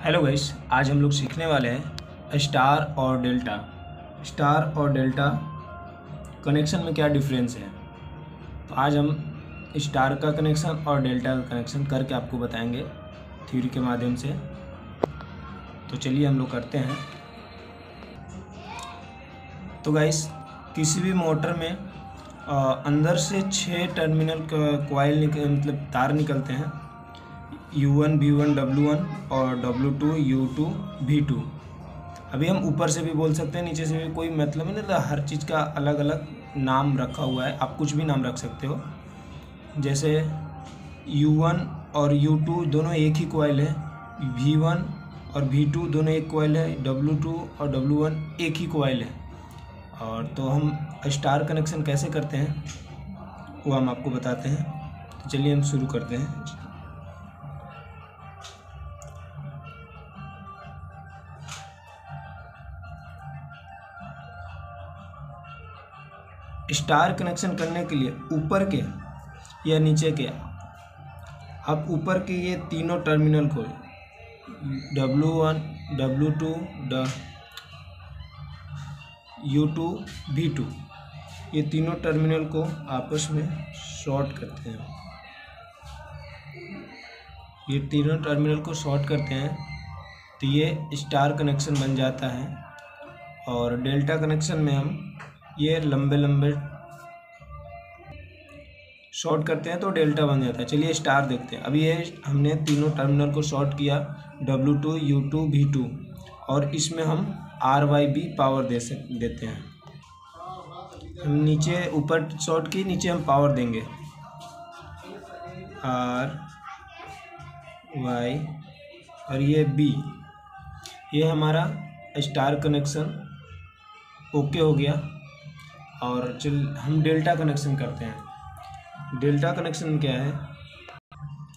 Hello guys, आज हम लोग सीखने वाले हैं स्टार और डेल्टा। स्टार और डेल्टा कनेक्शन में क्या डिफरेंस है। तो आज हम स्टार का कनेक्शन और डेल्टा का कनेक्शन करके आपको बताएंगे थ्योरी के माध्यम से। तो चलिए हम लोग करते हैं। तो गाइस, किसी भी मोटर में अंदर से 6 टर्मिनल कॉइल मतलब तार निकलते हैं, U1 B1 W1 और W2 U2 V2। अभी हम ऊपर से भी बोल सकते हैं, नीचे से भी, कोई मतलब नहीं, तो हर चीज़ का अलग अलग नाम रखा हुआ है। आप कुछ भी नाम रख सकते हो। जैसे U1 और U2 दोनों एक ही कॉइल है, V1 और V2 दोनों एक कॉइल है, W2 और W1 एक ही कॉइल है। और तो हम स्टार कनेक्शन कैसे करते हैं वो हम आपको बताते हैं। तो चलिए हम शुरू करते हैं। स्टार कनेक्शन करने के लिए ऊपर के या नीचे के, आप ऊपर के ये तीनों टर्मिनल को W1 W2 U2 V2, ये तीनों टर्मिनल को आपस में शॉर्ट करते हैं। ये तीनों टर्मिनल को शॉर्ट करते हैं तो ये स्टार कनेक्शन बन जाता है। और डेल्टा कनेक्शन में हम ये लंबे लंबे शॉर्ट करते हैं तो डेल्टा बन जाता है। चलिए स्टार देखते हैं। अभी ये हमने तीनों टर्मिनल को शॉर्ट किया, W2 U2 V2, और इसमें हम RYB पावर देते हैं। हम नीचे ऊपर शॉर्ट की, नीचे हम पावर देंगे RY, और ये B। ये हमारा स्टार कनेक्शन ओके हो गया। और चल हम डेल्टा कनेक्शन करते हैं। डेल्टा कनेक्शन क्या है?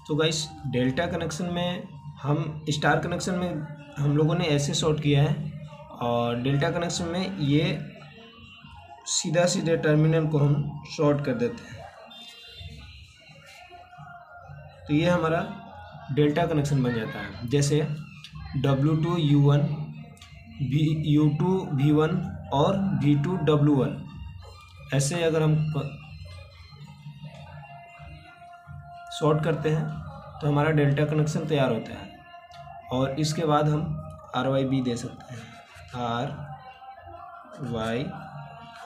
तो गाइस, डेल्टा कनेक्शन में हम स्टार कनेक्शन में हम लोगों ने ऐसे शॉर्ट किया है, और डेल्टा कनेक्शन में ये सीधा सीधे टर्मिनल को हम शॉर्ट कर देते हैं। तो ये हमारा डेल्टा कनेक्शन बन जाता है। जैसे W2 U1 U2 V1 और V2 W1, ऐसे अगर हम शॉर्ट करते हैं तो हमारा डेल्टा कनेक्शन तैयार होता है। और इसके बाद हम RYB दे सकते हैं, RY,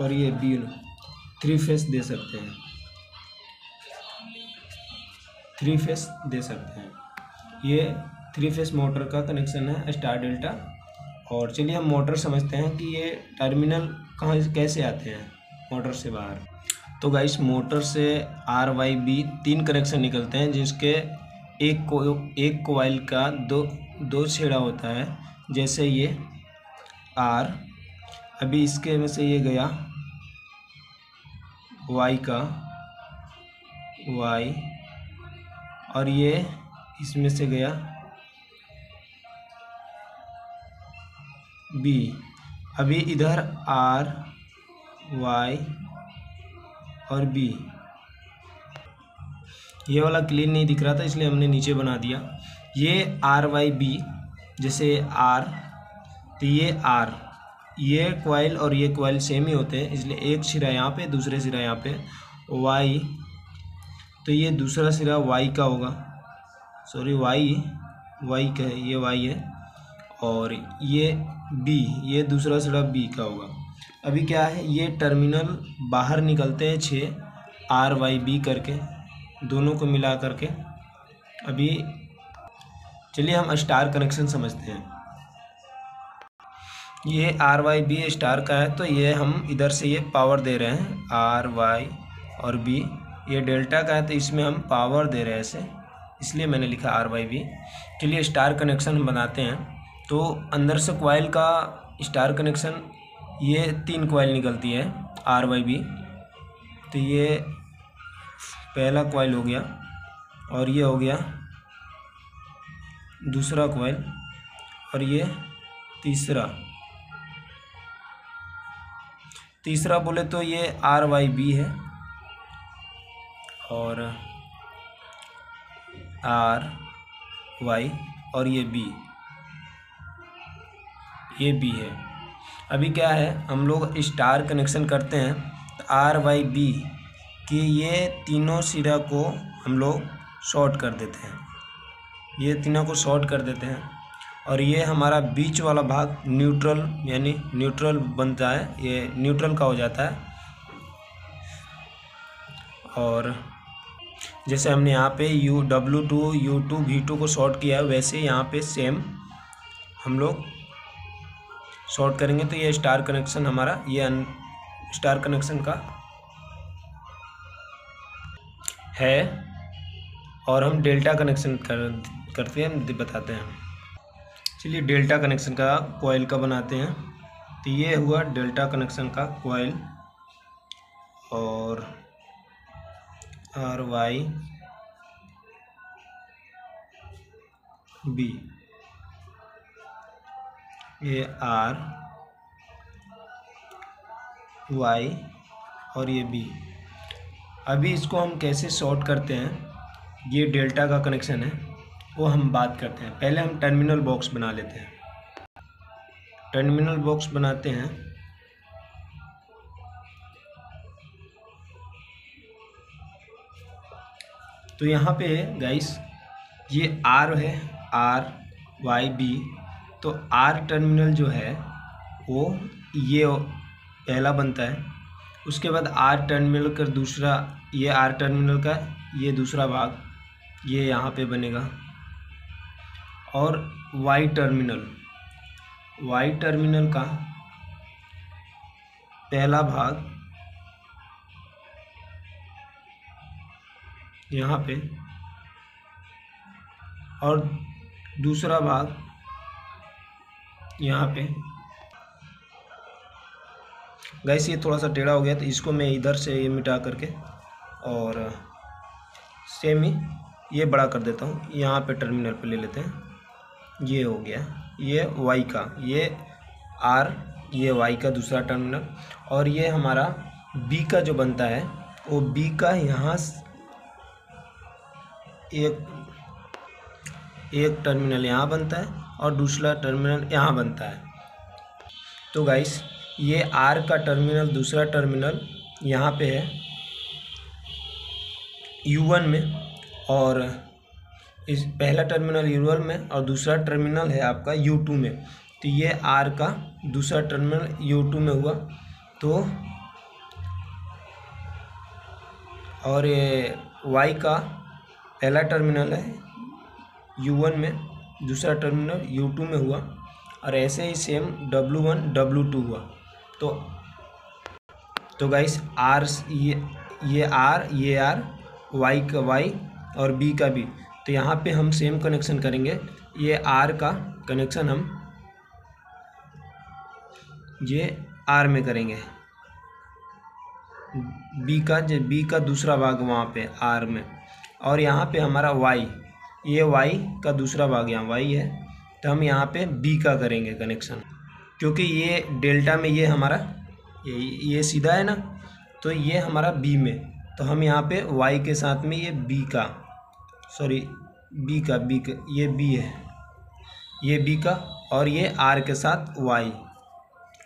और ये B 3 फेस दे सकते हैं, 3 फेस दे सकते हैं। ये 3 फेस मोटर का कनेक्शन है, स्टार डेल्टा। और चलिए हम मोटर समझते हैं कि ये टर्मिनल कहाँ कैसे आते हैं मोटर से बाहर। तो गाइस, मोटर से RYB 3 कनेक्शन निकलते हैं, जिसके एक कॉइल का दो छेड़ा होता है। जैसे ये R, अभी इसके में से ये गया Y का Y, और ये इसमें से गया B। अभी इधर R Y और B, ये वाला क्लीन नहीं दिख रहा था इसलिए हमने नीचे बना दिया। ये RYB, जैसे R, तो ये R, ये कॉइल और ये कॉइल सेम ही होते हैं, इसलिए एक सिरा यहाँ पे, दूसरे सिरा यहाँ पे Y, तो ये दूसरा सिरा Y का होगा, सॉरी Y का है, ये Y है। और ये B, ये दूसरा सिरा B का होगा। अभी क्या है, ये टर्मिनल बाहर निकलते हैं 6 RYB करके, दोनों को मिला करके। अभी चलिए हम स्टार कनेक्शन समझते हैं। ये RYB स्टार का है, तो ये हम इधर से ये पावर दे रहे हैं RY और B। ये डेल्टा का है, तो इसमें हम पावर दे रहे हैं ऐसे, इसलिए मैंने लिखा RYB। चलिए स्टार कनेक्शन हम बनाते हैं। तो अंदर से कॉइल का स्टार कनेक्शन, ये 3 कॉइल निकलती है RYB। तो ये पहला कॉइल हो गया, और ये हो गया दूसरा कॉइल, और ये तीसरा बोले तो ये RYB है, और RY, और ये B। ये बी है। अभी क्या है, हम लोग स्टार कनेक्शन करते हैं तो आर वाई बी कि ये तीनों सिरा को हम लोग शॉर्ट कर देते हैं, ये तीनों को शॉर्ट कर देते हैं और ये हमारा बीच वाला भाग न्यूट्रल यानी न्यूट्रल बनता है, ये न्यूट्रल का हो जाता है। और जैसे हमने यहाँ पे W2 U2 V2 को शॉर्ट किया है, वैसे यहाँ पे सेम हम लोग शॉर्ट करेंगे तो ये स्टार कनेक्शन हमारा, ये स्टार कनेक्शन का है। और हम डेल्टा कनेक्शन करते हैं, बताते हैं। चलिए डेल्टा कनेक्शन का कॉइल का बनाते हैं। तो ये हुआ डेल्टा कनेक्शन का कॉइल और आर वाई बी, ये आर वाई और ये बी। अभी इसको हम कैसे शॉर्ट करते हैं, ये डेल्टा का कनेक्शन है, वो हम बात करते हैं। पहले हम टर्मिनल बॉक्स बना लेते हैं। टर्मिनल बॉक्स बनाते हैं तो यहाँ पे गाइस ये आर है, आर वाई बी। तो आर टर्मिनल जो है वो ये पहला बनता है, उसके बाद आर टर्मिनल का दूसरा, ये आर टर्मिनल का ये दूसरा भाग ये यहाँ पे बनेगा। और वाई टर्मिनल का पहला भाग यहाँ पे और दूसरा भाग यहाँ पे। गाइस ये थोड़ा सा टेढ़ा हो गया तो इसको मैं इधर से ये मिटा करके और सेम ही ये बड़ा कर देता हूँ। यहाँ पे टर्मिनल पे ले लेते हैं, ये हो गया, ये वाई का, ये आर, ये वाई का दूसरा टर्मिनल। और ये हमारा बी का जो बनता है वो बी का यहाँ एक टर्मिनल यहाँ बनता है और दूसरा टर्मिनल यहाँ बनता है। तो गाइस ये आर का टर्मिनल, दूसरा टर्मिनल यहाँ पे है U1 में, और इस पहला टर्मिनल U1 में और दूसरा टर्मिनल है आपका U2 में। तो ये आर का दूसरा टर्मिनल U2 में हुआ। तो और ये वाई का पहला टर्मिनल है U1 में, दूसरा टर्मिनल U2 में हुआ। और ऐसे ही सेम W1 W2 हुआ। तो गाइस आर, ये आर, ये आर, वाई का वाई और बी का बी। तो यहाँ पे हम सेम कनेक्शन करेंगे। ये आर का कनेक्शन हम ये आर में करेंगे, बी का दूसरा भाग वहाँ पे आर में। और यहाँ पे हमारा वाई, ये वाई का दूसरा भाग यहाँ वाई है, तो हम यहाँ पे बी का करेंगे कनेक्शन, क्योंकि ये डेल्टा में ये हमारा ये सीधा है ना, तो ये हमारा बी में। तो हम यहाँ पे वाई के साथ में ये बी का, बी का ये बी है, ये बी का, और ये आर के साथ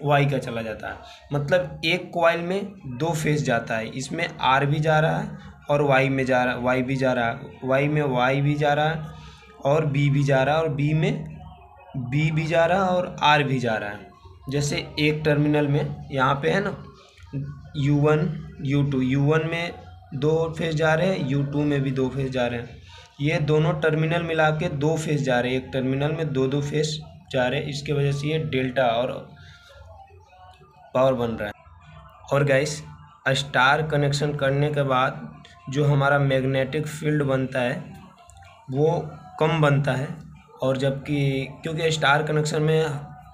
वाई का चला जाता है। मतलब एक कॉइल में दो फेस जाता है, इसमें आर भी जा रहा है और वाई में जा रहा है, वाई भी जा रहा है, वाई में वाई भी जा रहा है और बी भी जा रहा है, और बी में बी भी जा रहा है और आर भी जा रहा है। जैसे एक टर्मिनल में यहाँ पे है ना U1 U2, U1 में दो फेस जा रहे हैं, U2 में भी दो फेस जा रहे हैं। ये दोनों टर्मिनल मिला के दो फेस जा रहे हैं, एक टर्मिनल में दो फेस जा रहे हैं। इसके वजह से ये डेल्टा और पावर बन रहा है। और गाइस स्टार कनेक्शन करने के बाद जो हमारा मैग्नेटिक फील्ड बनता है वो कम बनता है, और जबकि क्योंकि स्टार कनेक्शन में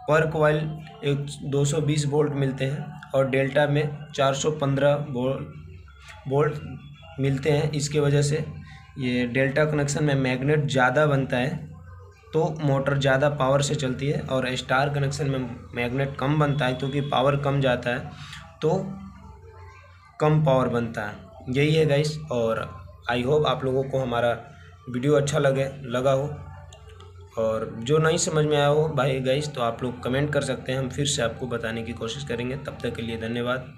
पर कॉइल 220 वोल्ट मिलते हैं और डेल्टा में 415 वोल्ट मिलते हैं। इसके वजह से ये डेल्टा कनेक्शन में मैग्नेट ज़्यादा बनता है, तो मोटर ज़्यादा पावर से चलती है। और स्टार कनेक्शन में मैग्नेट कम बनता है, क्योंकि पावर कम जाता है तो कम पावर बनता है। यही है गाइस, और आई होप आप लोगों को हमारा वीडियो अच्छा लगा हो। और जो नहीं समझ में आया हो भाई गाइस तो आप लोग कमेंट कर सकते हैं, हम फिर से आपको बताने की कोशिश करेंगे। तब तक के लिए धन्यवाद।